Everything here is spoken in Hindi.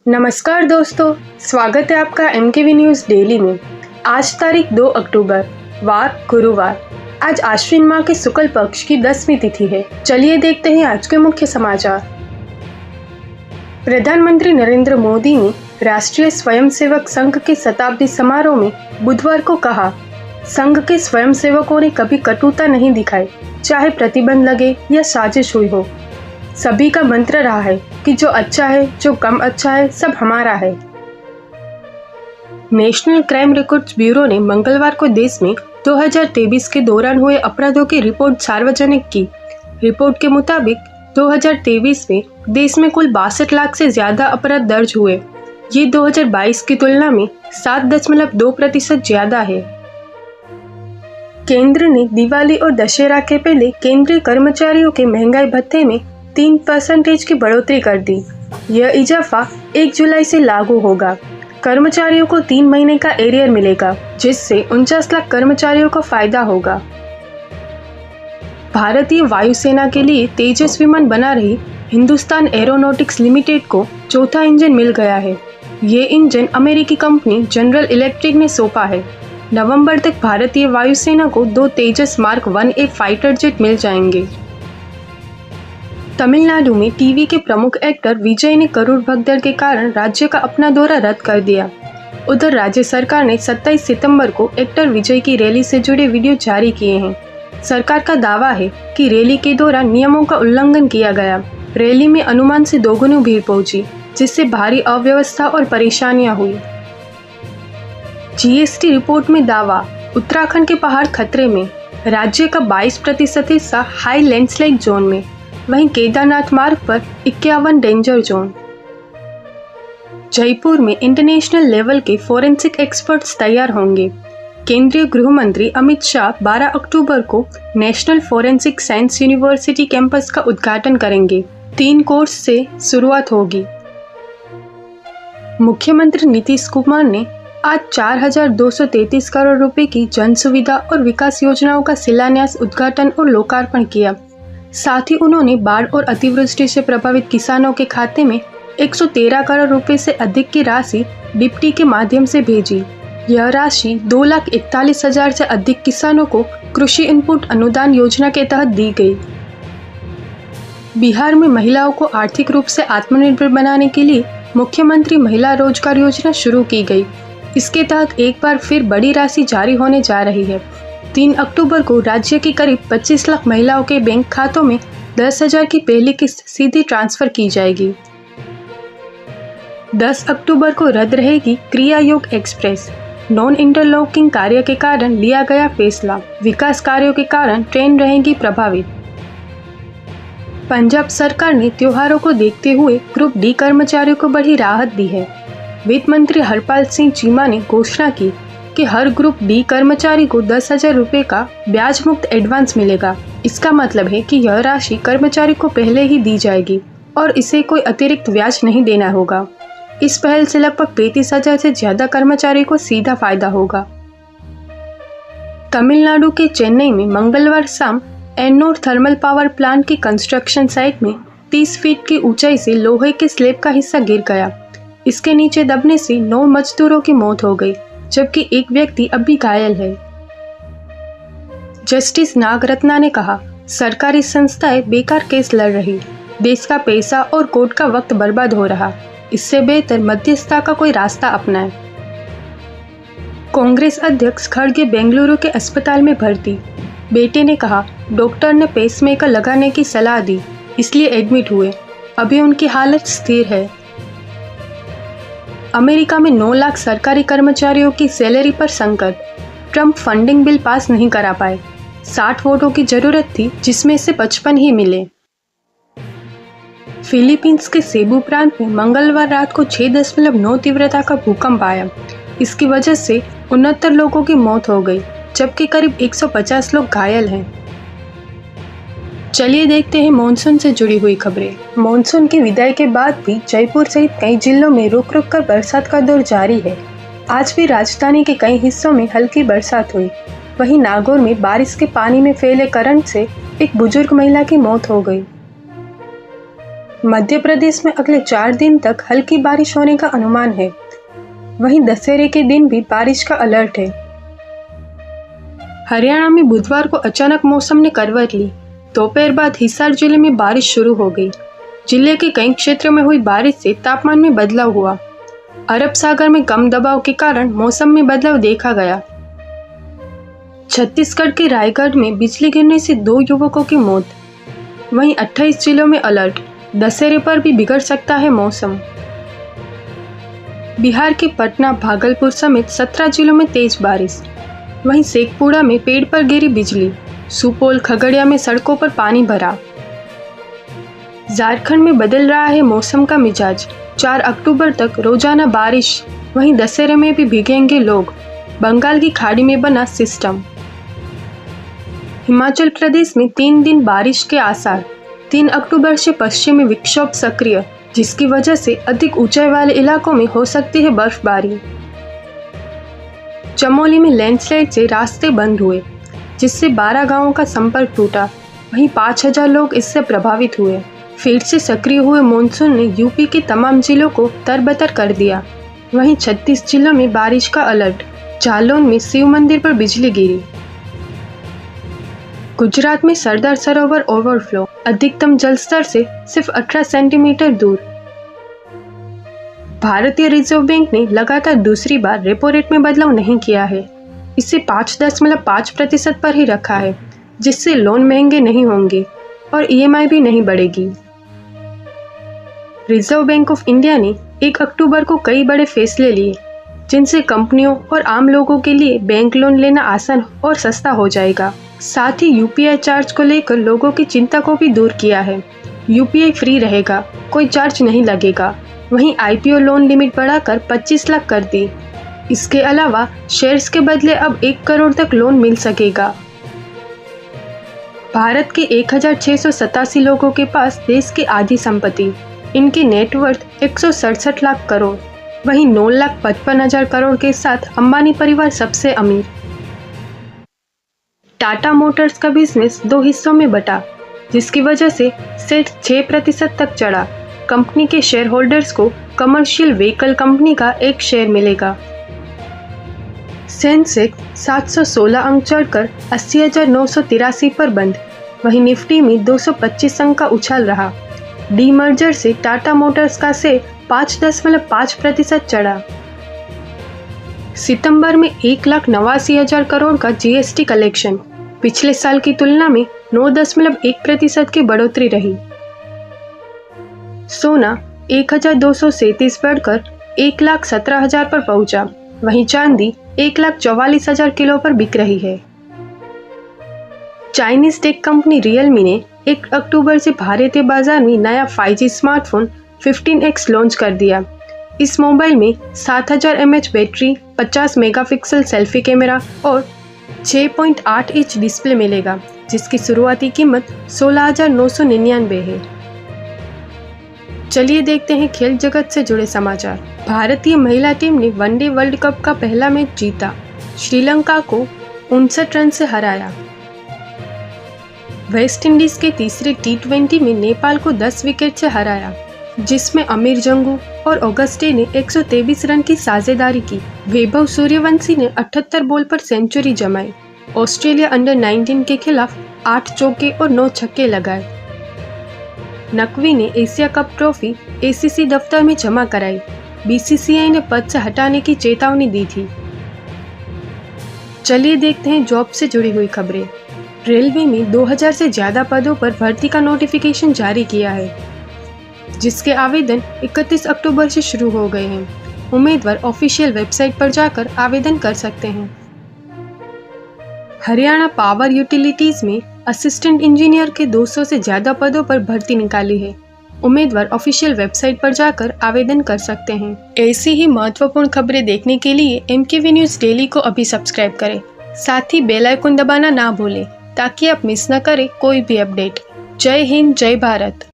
नमस्कार दोस्तों, स्वागत है आपका MKV न्यूज़ डेली में। आज तारीख 2 अक्टूबर, वार गुरुवार। आज आश्विन माह के शुक्ल पक्ष की 10वीं तिथि है। चलिए देखते हैं आज के मुख्य समाचार। प्रधानमंत्री नरेंद्र मोदी ने राष्ट्रीय स्वयंसेवक संघ के शताब्दी समारोह में बुधवार को कहा, संघ के स्वयंसेवकों ने कभी कटुता नहीं दिखाई, चाहे प्रतिबंध लगे या साजिश हुई हो। सभी का मंत्र रहा है कि जो अच्छा है, जो कम अच्छा है, सब हमारा है। नेशनल क्राइम रिकॉर्ड्स ब्यूरो ने मंगलवार को देश में 2023 के दौरान हुए अपराधों की रिपोर्ट सार्वजनिक की। रिपोर्ट के मुताबिक 2023 में देश में कुल 62 लाख से ज्यादा अपराध दर्ज हुए। ये 2022 की तुलना में 7.2% ज्यादा है। केंद्र ने दिवाली और दशहरा के पहले केंद्रीय कर्मचारियों के महंगाई भत्ते में 3% की बढ़ोतरी कर दी। यह इजाफा 1 जुलाई से लागू होगा। कर्मचारियों को 3 महीने का एरियर मिलेगा, जिससे 49 लाख कर्मचारियों को फायदा होगा। भारतीय वायुसेना के लिए तेजस विमान बना रही हिंदुस्तान एरोनॉटिक्स लिमिटेड को चौथा इंजन मिल गया है। ये इंजन अमेरिकी कंपनी जनरल इलेक्ट्रिक ने सौंपा है। नवंबर तक भारतीय वायुसेना को 2 तेजस मार्क 1A फाइटर जेट मिल जाएंगे। तमिलनाडु में टीवी के प्रमुख एक्टर विजय ने करोड़ भगदड़ के कारण राज्य का अपना दौरा रद्द कर दिया। उधर राज्य सरकार ने 27 सितंबर को एक्टर विजय की रैली से जुड़े वीडियो जारी किए हैं। सरकार का दावा है कि रैली के दौरान नियमों का उल्लंघन किया गया। रैली में अनुमान से दोगुनी भीड़ पहुंची, जिससे भारी अव्यवस्था और परेशानियां हुई। GST रिपोर्ट में दावा, उत्तराखंड के पहाड़ खतरे में। राज्य का 22% हिस्सा हाई लैंडस्लाइड जोन में, वहीं केदारनाथ मार्ग पर 51 डेंजर जोन। जयपुर में इंटरनेशनल लेवल के फोरेंसिक एक्सपर्ट्स तैयार होंगे। केंद्रीय गृह मंत्री अमित शाह 12 अक्टूबर को national forensic science university campus का उद्घाटन करेंगे। 3 कोर्स से शुरुआत होगी। मुख्यमंत्री नीतीश कुमार ने आज 4,233 करोड़ रुपए की जन सुविधा और विकास योजनाओं का शिलान्यास, उद्घाटन और लोकार्पण किया। साथ ही उन्होंने बाढ़ और अतिवृष्टि से प्रभावित किसानों के खाते में 113 करोड़ रुपए से अधिक की राशि डिप्टी के माध्यम से भेजी। यह राशि 2,41,000 से अधिक किसानों को कृषि इनपुट अनुदान योजना के तहत दी गई। बिहार में महिलाओं को आर्थिक रूप से आत्मनिर्भर बनाने के लिए मुख्यमंत्री महिला रोजगार योजना शुरू की गई। इसके तहत एक बार फिर बड़ी राशि जारी होने जा रही है। 3 अक्टूबर को राज्य की करीब 25 लाख महिलाओं के बैंक खातों में 10,000 की पहली किस्त सीधी ट्रांसफर की जाएगी। 10 अक्टूबर को रद्द रहेगी क्रिया योग एक्सप्रेस। नॉन इंटरलॉकिंग कार्य के कारण लिया गया फैसला। विकास कार्यों के कारण ट्रेन रहेगी प्रभावित। पंजाब सरकार ने त्योहारों को देखते हुए ग्रुप डी कर्मचारियों को बड़ी राहत दी है। वित्त मंत्री हरपाल सिंह चीमा ने घोषणा की कि हर ग्रुप डी कर्मचारी को 10,000 रुपये का ब्याज मुक्त एडवांस मिलेगा। इसका मतलब है कि यह राशि कर्मचारी को पहले ही दी जाएगी और इसे कोई अतिरिक्त ब्याज नहीं देना होगा। इस पहल से लगभग 35,000 से ज्यादा कर्मचारी को सीधा फायदा होगा। तमिलनाडु के चेन्नई में मंगलवार शाम एन्नोर थर्मल पावर प्लांट की कंस्ट्रक्शन साइट में 30 फीट की ऊंचाई से लोहे के स्लैब का हिस्सा गिर गया। इसके नीचे दबने से 9 मजदूरों की मौत हो गई, जबकि एक व्यक्ति अब भी घायल है। जस्टिस नागरत्ना ने कहा, सरकारी संस्थाएं बेकार केस लड़ रही, देश का पैसा और कोर्ट का वक्त बर्बाद हो रहा। इससे बेहतर मध्यस्थता का कोई रास्ता अपनाएं। कांग्रेस अध्यक्ष खड़गे बेंगलुरु के अस्पताल में भर्ती। बेटे ने कहा, डॉक्टर ने पेसमेकर लगाने की सलाह दी, इसलिए एडमिट हुए। अभी उनकी हालत स्थिर है। अमेरिका में 9 लाख सरकारी कर्मचारियों की सैलरी पर संकट। ट्रंप फंडिंग बिल पास नहीं करा पाए। 60 वोटों की जरूरत थी, जिसमें से 55 ही मिले। फिलीपींस के सेबू प्रांत में मंगलवार रात को 6.9 तीव्रता का भूकंप आया। इसकी वजह से 69 लोगों की मौत हो गई, जबकि करीब 150 लोग घायल हैं। चलिए देखते हैं मॉनसून से जुड़ी हुई खबरें। मॉनसून की विदाई के बाद भी जयपुर सहित कई जिलों में रुक रुक कर बरसात का दौर जारी है। आज भी राजधानी के कई हिस्सों में हल्की बरसात हुई। वहीं नागौर में बारिश के पानी में फैले करंट से एक बुजुर्ग महिला की मौत हो गई। मध्य प्रदेश में अगले 4 दिन तक हल्की बारिश होने का अनुमान है। वहीं दशहरे के दिन भी बारिश का अलर्ट है। हरियाणा में बुधवार को अचानक मौसम ने करवट ली। दोपहर बाद हिसार जिले में बारिश शुरू हो गई। जिले के कई क्षेत्रों में हुई बारिश से तापमान में बदलाव हुआ। अरब सागर में कम दबाव के कारण मौसम में बदलाव देखा गया। छत्तीसगढ़ के रायगढ़ में बिजली गिरने से 2 युवकों की मौत। वहीं 28 जिलों में अलर्ट। दशहरे पर भी बिगड़ सकता है मौसम। बिहार के पटना, भागलपुर समेत 17 जिलों में तेज बारिश। वहीं शेखपुरा में पेड़ पर गिरी बिजली। सुपौल, खगड़िया में सड़कों पर पानी भरा। झारखंड में बदल रहा है मौसम का मिजाज। 4 अक्टूबर तक रोजाना बारिश। वहीं दशहरे में भी भीगेंगे लोग। बंगाल की खाड़ी में बना सिस्टम। हिमाचल प्रदेश में 3 दिन बारिश के आसार। 3 अक्टूबर से पश्चिमी विक्षोभ सक्रिय, जिसकी वजह से अधिक ऊंचाई वाले इलाकों में हो सकती है बर्फबारी। चमोली में लैंडस्लाइड से रास्ते बंद हुए, जिससे 12 गांवों का संपर्क टूटा। वहीं 5000 लोग इससे प्रभावित हुए। फिर से सक्रिय हुए मॉनसून ने यूपी के तमाम जिलों को तरबतर कर दिया। वहीं 36 जिलों में बारिश का अलर्ट। जालौन में शिव मंदिर पर बिजली गिरी। गुजरात में सरदार सरोवर ओवरफ्लो, अधिकतम जलस्तर से सिर्फ 18 सेंटीमीटर दूर। भारतीय रिजर्व बैंक ने लगातार दूसरी बार रेपो रेट में बदलाव नहीं किया है। इसे 5.5% पर ही रखा है, जिससे लोन महंगे नहीं होंगे और EMI भी नहीं बढ़ेगी। रिजर्व बैंक ऑफ इंडिया ने 1 अक्टूबर को कई बड़े फैसले लिए, जिनसे कंपनियों और आम लोगों के लिए बैंक लोन लेना आसान और सस्ता हो जाएगा। साथ ही UPI चार्ज को लेकर लोगों की चिंता को भी दूर किया है। UPI फ्री रहेगा, कोई चार्ज नहीं लगेगा। वहीं IPO लोन लिमिट बढ़ाकर 25 लाख कर दी। इसके अलावा शेयर्स के बदले अब 1 करोड़ तक लोन मिल सकेगा। भारत के 1687 लोगों के पास देश की आधी संपत्ति। इनकी नेटवर्थ 167 लाख करोड़। वहीं 9,55,000 करोड़ के साथ अंबानी परिवार सबसे अमीर। टाटा मोटर्स का बिजनेस 2 हिस्सों में बटा, जिसकी वजह से सेट 6% तक चढ़ा। कंपनी के शेयर होल्डर्स को कमर्शियल व्हीकल कंपनी का 1 शेयर मिलेगा। सेंसेक्स 716 अंक चढ़कर 80,983 पर बंद। वहीं निफ्टी में 225 अंक का उछाल रहा। डीमर्जर से टाटा मोटर्स का शेयर 5.5% चढ़ा। सितंबर में 1,89,000 करोड़ का GST कलेक्शन। पिछले साल की तुलना में 9.1% की बढ़ोतरी रही। सोना 1,237 बढ़कर 1,17,000 पर पहुंचा। वहीं चांदी 1,44,000 किलो पर बिक रही है। चाइनीज टेक कंपनी रियलमी ने 1 अक्टूबर से भारतीय बाजार में नया 5G स्मार्टफोन 15X लॉन्च कर दिया। इस मोबाइल में 7000 mAh battery, 50 megapixel selfie camera और 6.8 इंच डिस्प्ले मिलेगा, जिसकी शुरुआती कीमत 16,999 है। चलिए देखते हैं खेल जगत से जुड़े समाचार। भारतीय महिला टीम ने वनडे वर्ल्ड कप का पहला मैच जीता। श्रीलंका को 59 रन से हराया। वेस्ट इंडीज के तीसरे T20 में नेपाल को 10 विकेट से हराया, जिसमें अमीर जंगू और ऑगस्टे ने 123 रन की साझेदारी की। वैभव सूर्यवंशी ने 78 बॉल पर सेंचुरी जमाई। ऑस्ट्रेलिया अंडर-19 के खिलाफ 8 चौके और 9 छक्के लगाए। नकवी ने एशिया कप ट्रॉफी ACC दफ्तर में जमा कराई। BCCI ने पद से हटाने की चेतावनी दी थी। चलिए देखते हैं जॉब से जुड़ी हुई खबरें। रेलवे में 2000 से ज्यादा पदों पर भर्ती का नोटिफिकेशन जारी किया है, जिसके आवेदन 31 अक्टूबर से शुरू हो गए हैं। उम्मीदवार ऑफिशियल वेबसाइट पर जाकर आवेदन कर सकते हैं। हरियाणा पावर यूटिलिटीज में असिस्टेंट इंजीनियर के 200 से ज्यादा पदों पर भर्ती निकाली है। उम्मीदवार ऑफिशियल वेबसाइट पर जाकर आवेदन कर सकते हैं। ऐसी ही महत्वपूर्ण खबरें देखने के लिए MKV न्यूज़ डेली को अभी सब्सक्राइब करें। साथ ही बेल आइकन दबाना ना भूलें, ताकि आप मिस न करें कोई भी अपडेट। जय हिंद, जय भारत।